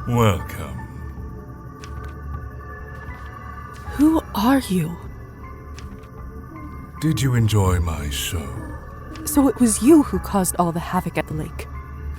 Welcome. Who are you? Did you enjoy my show? So it was you who caused all the havoc at the lake.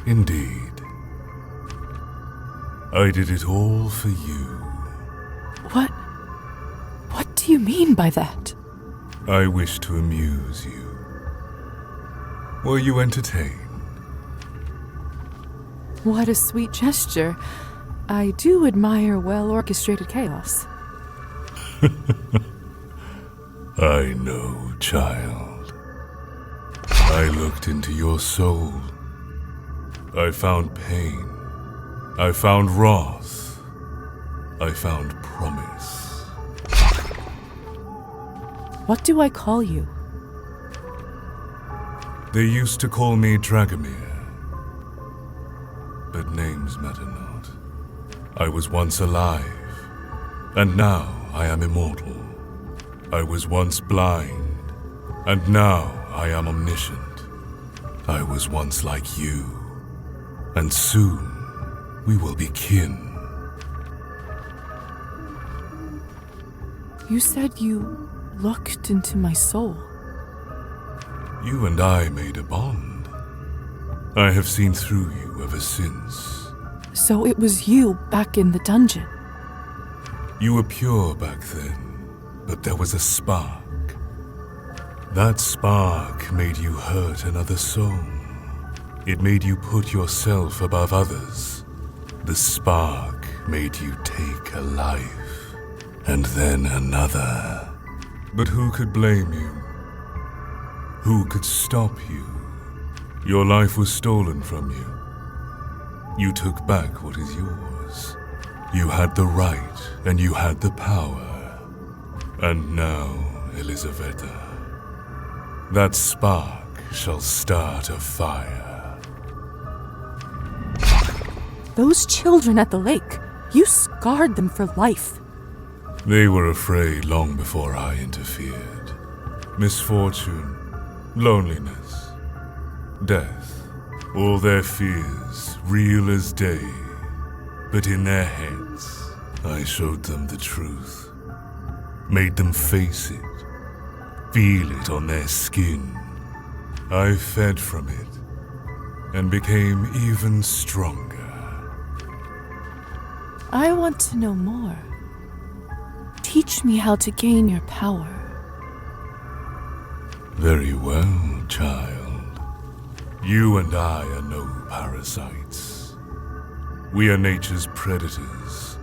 Indeed. I did it all for you. What? What do you mean by that? I wish to amuse you. Were you entertained? What a sweet gesture. I do admire well-orchestrated chaos. I know, child. I looked into your soul. I found pain. I found wrath. I found promise. What do I call you? They used to call me Dragomir. But names matter not. I was once alive, and now I am immortal. I was once blind, and now I am omniscient. I was once like you, and soon we will be kin. You said you looked into my soul. You and I made a bond. I have seen through you ever since. So it was you back in the dungeon. You were pure back then, but there was a spark. That spark made you hurt another soul. It made you put yourself above others. The spark made you take a life, and then another. But who could blame you? Who could stop you? Your life was stolen from you. You took back what is yours. You had the right, and you had the power. And now, Elizaveta, that spark shall start a fire. Those children at the lake, you scarred them for life. They were afraid long before I interfered. Misfortune, loneliness, death, all their fears, real as day. But in their heads, I showed them the truth. Made them face it, feel it on their skin. I fed from it, and became even stronger. I want to know more. Teach me how to gain your power. Very well, child. You and I are no parasites. We are nature's predators.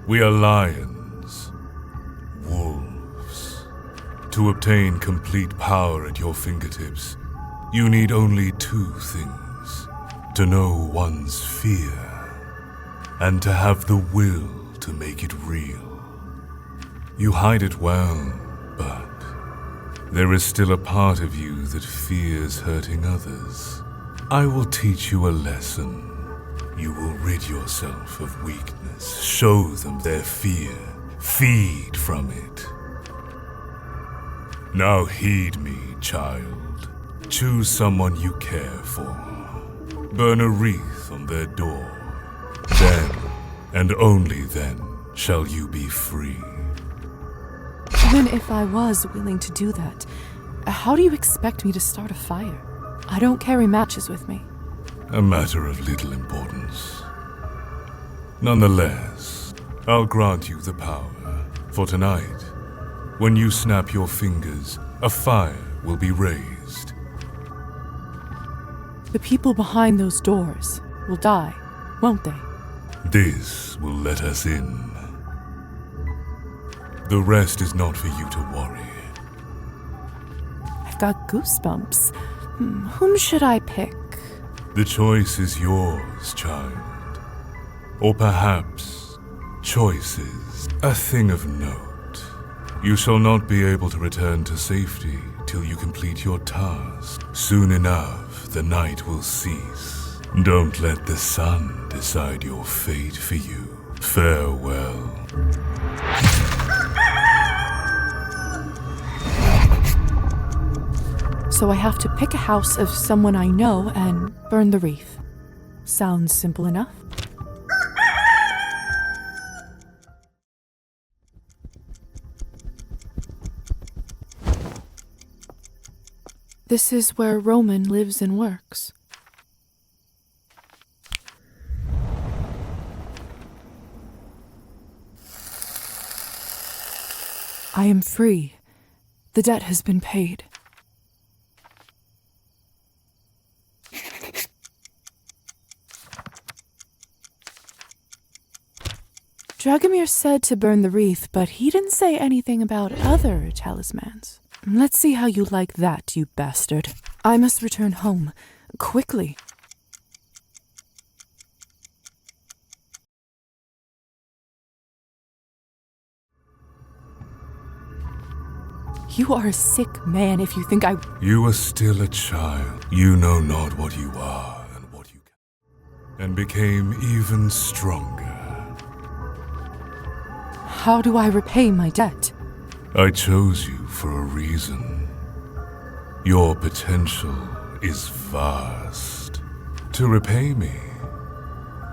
We are lions, wolves. To obtain complete power at your fingertips, you need only two things: to know one's fear, and to have the will to make it real. You hide it well, but there is still a part of you that fears hurting others. I will teach you a lesson. You will rid yourself of weakness, show them their fear, feed from it. Now heed me, child. Choose someone you care for. Burn a wreath on their door. Then, and only then, shall you be free. Even if I was willing to do that, how do you expect me to start a fire? I don't carry matches with me. A matter of little importance. Nonetheless, I'll grant you the power. For tonight, when you snap your fingers, a fire will be raised. The people behind those doors will die, won't they? This will let us in. The rest is not for you to worry. I've got goosebumps. Whom should I pick? The choice is yours, child. Or perhaps, choices, a thing of note. You shall not be able to return to safety till you complete your task. Soon enough, the night will cease. Don't let the sun decide your fate for you. Farewell. So I have to pick a house of someone I know and burn the wreath. Sounds simple enough. This is where Roman lives and works. I am free. The debt has been paid. Dragomir said to burn the wreath, but he didn't say anything about other talismans. Let's see how you like that, you bastard. I must return home. Quickly. You are a sick man if you think You are still a child. You know not what you are and what you can. And became even stronger. How do I repay my debt? I chose you for a reason. Your potential is vast. To repay me,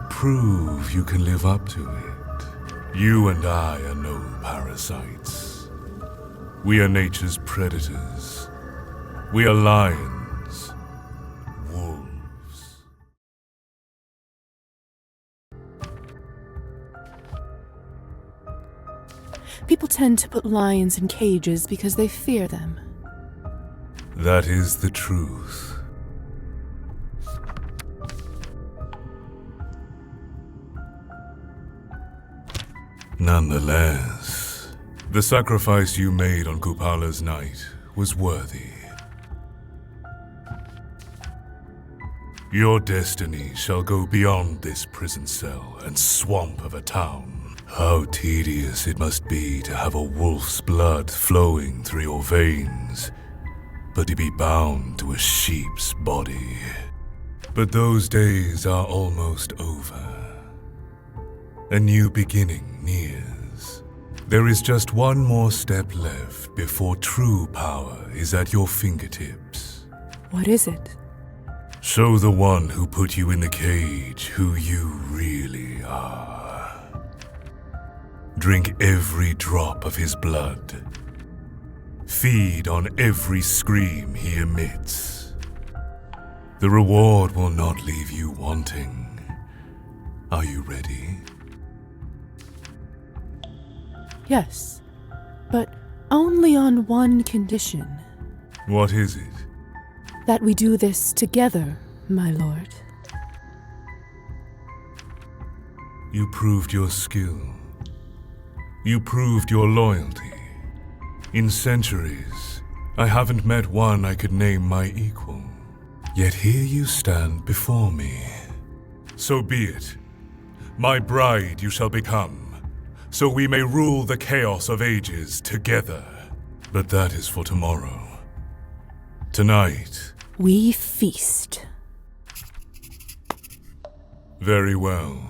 prove you can live up to it. You and I are no parasites. We are nature's predators. We are lions, wolves. People tend to put lions in cages because they fear them. That is the truth. Nonetheless, the sacrifice you made on Kupala's night was worthy. Your destiny shall go beyond this prison cell and swamp of a town. How tedious it must be to have a wolf's blood flowing through your veins, but to be bound to a sheep's body. But those days are almost over. A new beginning nears. There is just one more step left before true power is at your fingertips. What is it? Show the one who put you in the cage who you really are. Drink every drop of his blood. Feed on every scream he emits. The reward will not leave you wanting. Are you ready? Yes, but only on one condition. What is it? That we do this together, my lord. You proved your skill. You proved your loyalty. In centuries, I haven't met one I could name my equal. Yet here you stand before me. So be it. My bride you shall become, so we may rule the chaos of ages together. But that is for tomorrow. Tonight... we feast. Very well.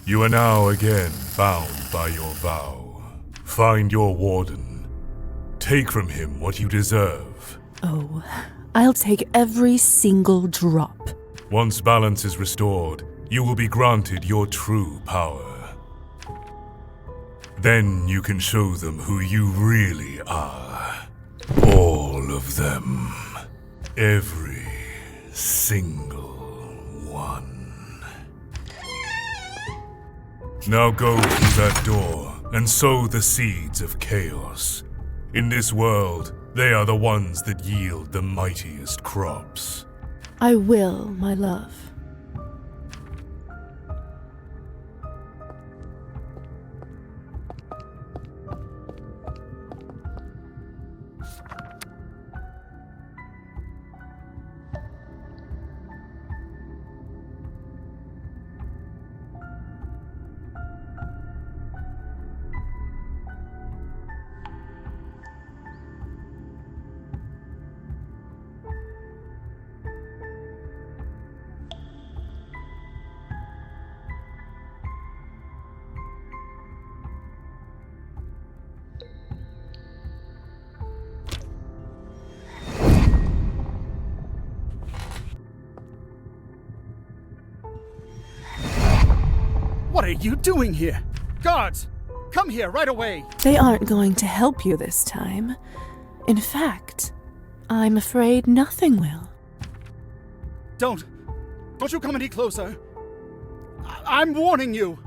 You are now again bound by your vow. Find your Warden. Take from him what you deserve. Oh, I'll take every single drop. Once balance is restored, you will be granted your true power. Then you can show them who you really are. All of them. Every single one. Now go through that door and sow the seeds of chaos. In this world, they are the ones that yield the mightiest crops. I will, my love. What are you doing here? Guards, come here right away. They aren't going to help you this time. In fact, I'm afraid nothing will. Don't you come any closer. I'm warning you.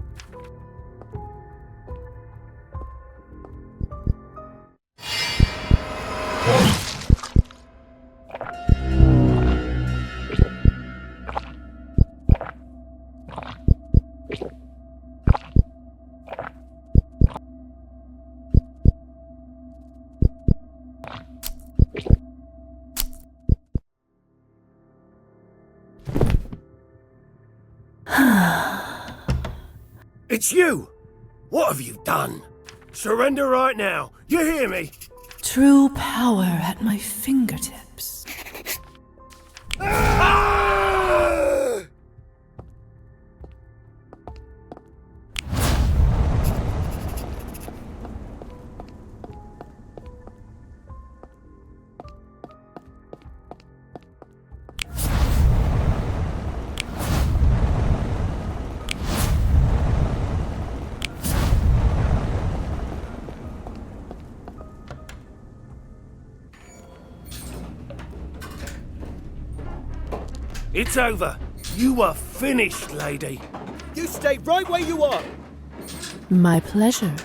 It's you! What have you done? Surrender right now. You hear me? True power at my fingertips. It's over. You are finished, lady. You stay right where you are. My pleasure.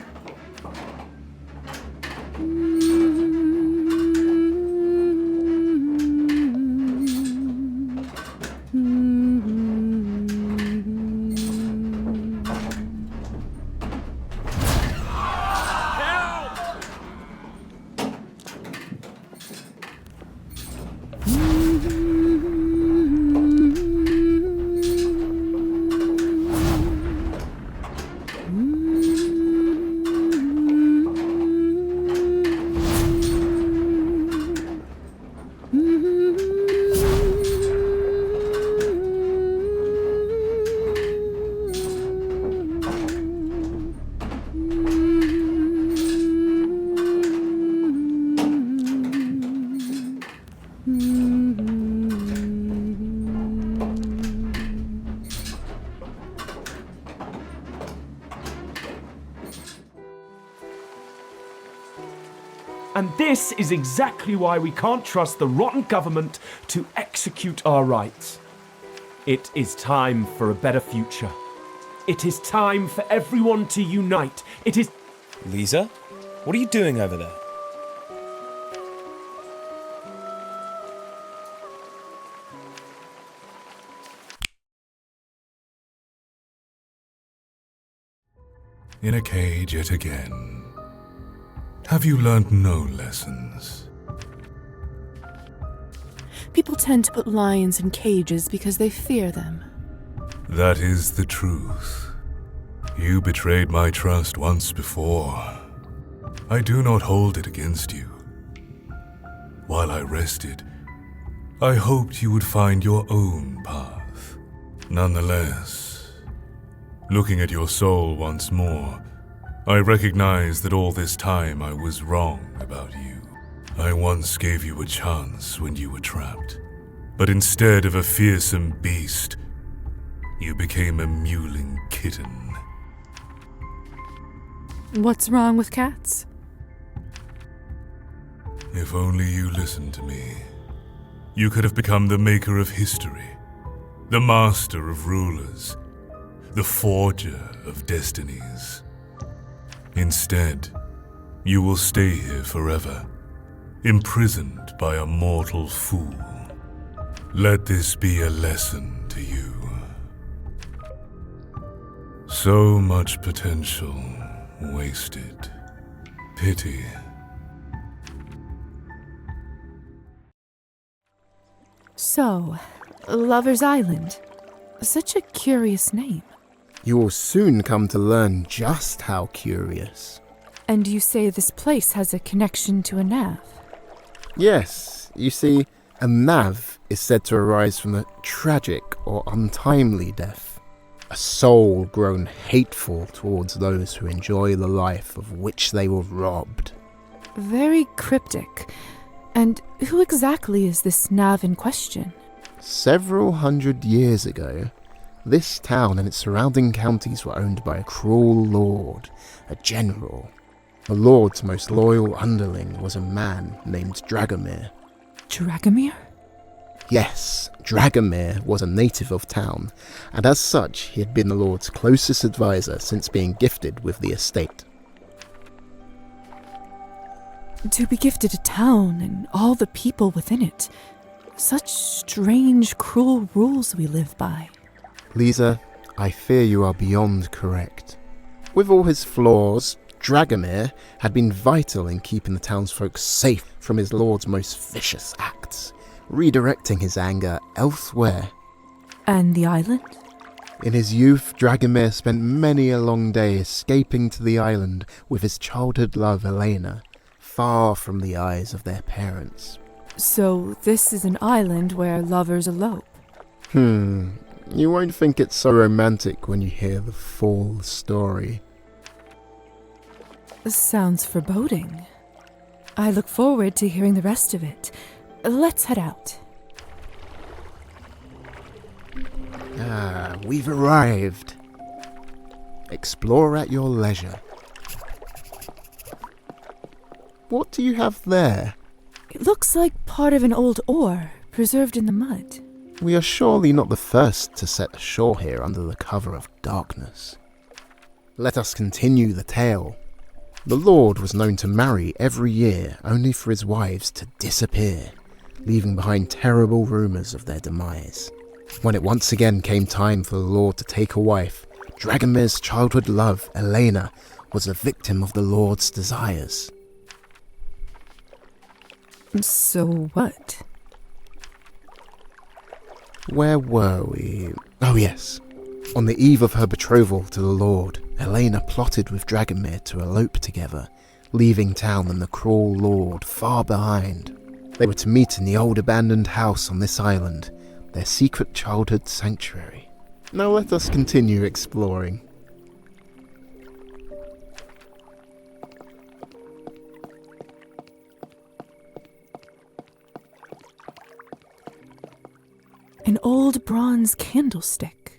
And this is exactly why we can't trust the rotten government to execute our rights. It is time for a better future. It is time for everyone to unite. It is... Liza, what are you doing over there? In a cage yet again. Have you learned no lessons? People tend to put lions in cages because they fear them. That is the truth. You betrayed my trust once before. I do not hold it against you. While I rested, I hoped you would find your own path. Nonetheless, looking at your soul once more, I recognize that all this time I was wrong about you. I once gave you a chance when you were trapped, but instead of a fearsome beast, you became a mewling kitten. What's wrong with cats? If only you listened to me, you could have become the maker of history, the master of rulers, the forger of destinies. Instead, you will stay here forever, imprisoned by a mortal fool. Let this be a lesson to you. So much potential wasted. Pity. So, Lover's Island. Such a curious name. You will soon come to learn just how curious. And you say this place has a connection to a nav? Yes, you see, a nav is said to arise from a tragic or untimely death. A soul grown hateful towards those who enjoy the life of which they were robbed. Very cryptic. And who exactly is this nav in question? Several hundred years ago, this town and its surrounding counties were owned by a cruel lord, a general. The lord's most loyal underling was a man named Dragomir. Dragomir? Yes, Dragomir was a native of town, and as such he had been the Lord's closest advisor since being gifted with the estate. To be gifted a town and all the people within it. Such strange, cruel rules we live by. Liza, I fear you are beyond correct. With all his flaws, Dragomir had been vital in keeping the townsfolk safe from his lord's most vicious acts, redirecting his anger elsewhere. And the island? In his youth, Dragomir spent many a long day escaping to the island with his childhood love Elena, far from the eyes of their parents. So this is an island where lovers elope. You won't think it's so romantic when you hear the full story. Sounds foreboding. I look forward to hearing the rest of it. Let's head out. We've arrived. Explore at your leisure. What do you have there? It looks like part of an old oar, preserved in the mud. We are surely not the first to set ashore here under the cover of darkness. Let us continue the tale. The Lord was known to marry every year only for his wives to disappear, leaving behind terrible rumours of their demise. When it once again came time for the Lord to take a wife, Dragomir's childhood love, Elena, was a victim of the Lord's desires. So what? Where were we? Oh yes. On the eve of her betrothal to the Lord, Elena plotted with Dragomir to elope together, leaving town and the cruel Lord far behind. They were to meet in the old abandoned house on this island, their secret childhood sanctuary. Now let us continue exploring. An old bronze candlestick.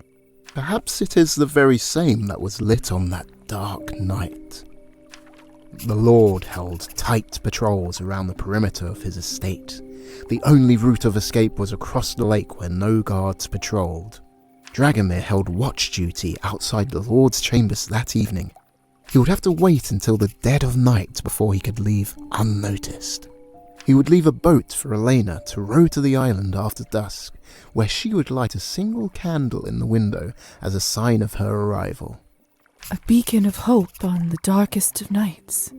Perhaps it is the very same that was lit on that dark night. The Lord held tight patrols around the perimeter of his estate. The only route of escape was across the lake where no guards patrolled. Dragomir held watch duty outside the Lord's chambers that evening. He would have to wait until the dead of night before he could leave unnoticed. He would leave a boat for Elena to row to the island after dusk, where she would light a single candle in the window as a sign of her arrival. A beacon of hope on the darkest of nights.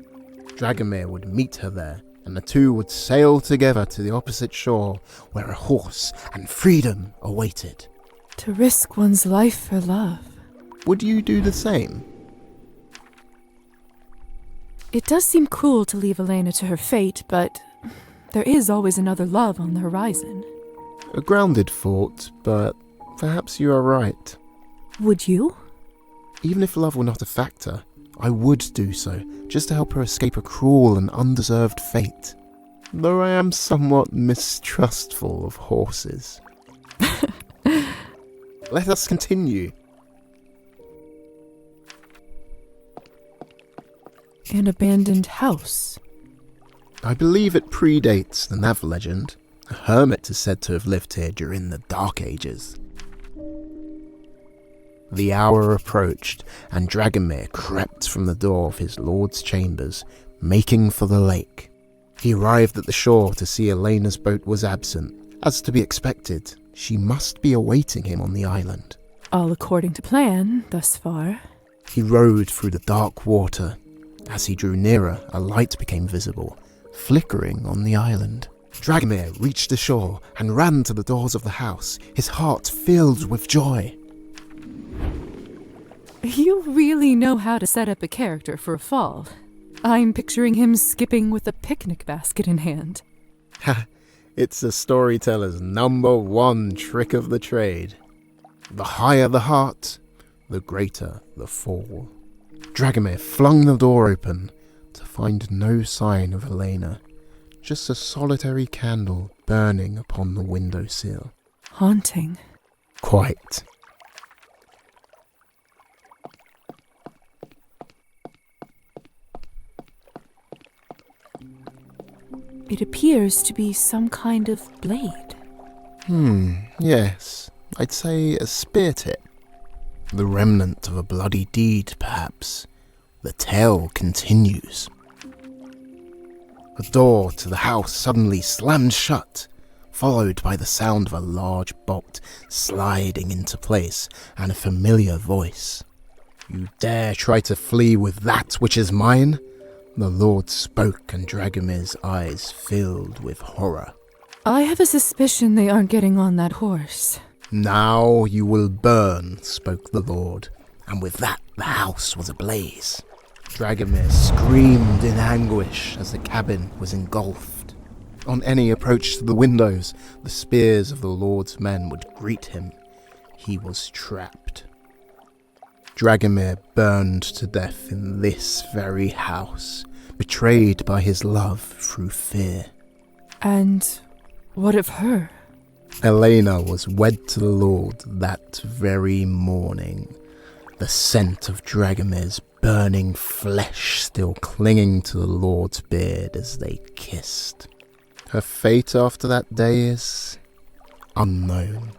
Dragomir would meet her there, and the two would sail together to the opposite shore, where a horse and freedom awaited. To risk one's life for love. Would you do the same? It does seem cruel to leave Elena to her fate, but there is always another love on the horizon. A grounded thought, but perhaps you are right. Would you? Even if love were not a factor, I would do so, just to help her escape a cruel and undeserved fate. Though I am somewhat mistrustful of horses. Let us continue. An abandoned house. I believe it predates the Nav legend. A hermit is said to have lived here during the Dark Ages. The hour approached, and Dragomir crept from the door of his lord's chambers, making for the lake. He arrived at the shore to see Elena's boat was absent. As to be expected, she must be awaiting him on the island. All according to plan, thus far. He rowed through the dark water. As he drew nearer, a light became visible, flickering on the island. Dragomir reached the shore and ran to the doors of the house, his heart filled with joy. You really know how to set up a character for a fall. I'm picturing him skipping with a picnic basket in hand. Ha! It's a storyteller's #1 trick of the trade. The higher the heart, the greater the fall. Dragomir flung the door open to find no sign of Elena, just a solitary candle burning upon the windowsill. Haunting. Quite. It appears to be some kind of blade. Yes. I'd say a spear tip. The remnant of a bloody deed, perhaps. The tale continues. The door to the house suddenly slammed shut, followed by the sound of a large bolt sliding into place and a familiar voice. "You dare try to flee with that which is mine?" The Lord spoke, and Dragomir's eyes filled with horror. I have a suspicion they aren't getting on that horse. "Now you will burn," spoke the Lord, and with that the house was ablaze. Dragomir screamed in anguish as the cabin was engulfed. On any approach to the windows, the spears of the Lord's men would greet him. He was trapped. Dragomir burned to death in this very house, betrayed by his love through fear. And what of her? Elena was wed to the Lord that very morning, the scent of Dragomir's burning flesh still clinging to the Lord's beard as they kissed. Her fate after that day is unknown.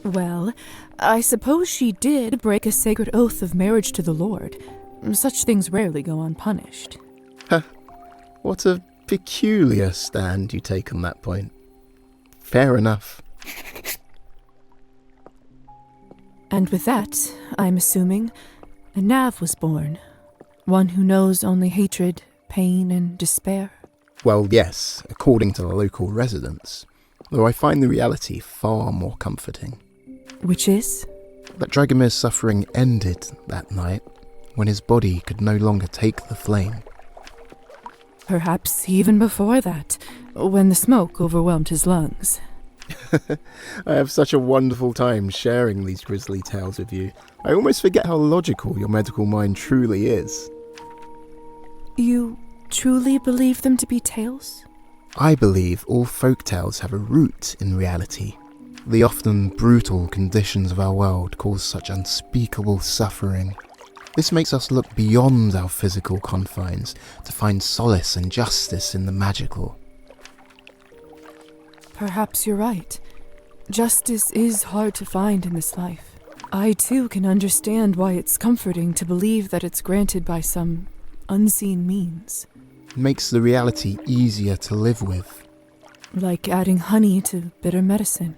Well, I suppose she did break a sacred oath of marriage to the Lord. Such things rarely go unpunished. What a peculiar stand you take on that point. Fair enough. And with that, I'm assuming, a Nav was born. One who knows only hatred, pain, and despair. Well, yes, according to the local residents, though I find the reality far more comforting. Which is? That Dragomir's suffering ended that night when his body could no longer take the flame. Perhaps even before that, when the smoke overwhelmed his lungs. I have such a wonderful time sharing these grisly tales with you. I almost forget how logical your medical mind truly is. You truly believe them to be tales? I believe all folk tales have a root in reality. The often brutal conditions of our world cause such unspeakable suffering. This makes us look beyond our physical confines to find solace and justice in the magical. Perhaps you're right. Justice is hard to find in this life. I too can understand why it's comforting to believe that it's granted by some unseen means. It makes the reality easier to live with. Like adding honey to bitter medicine.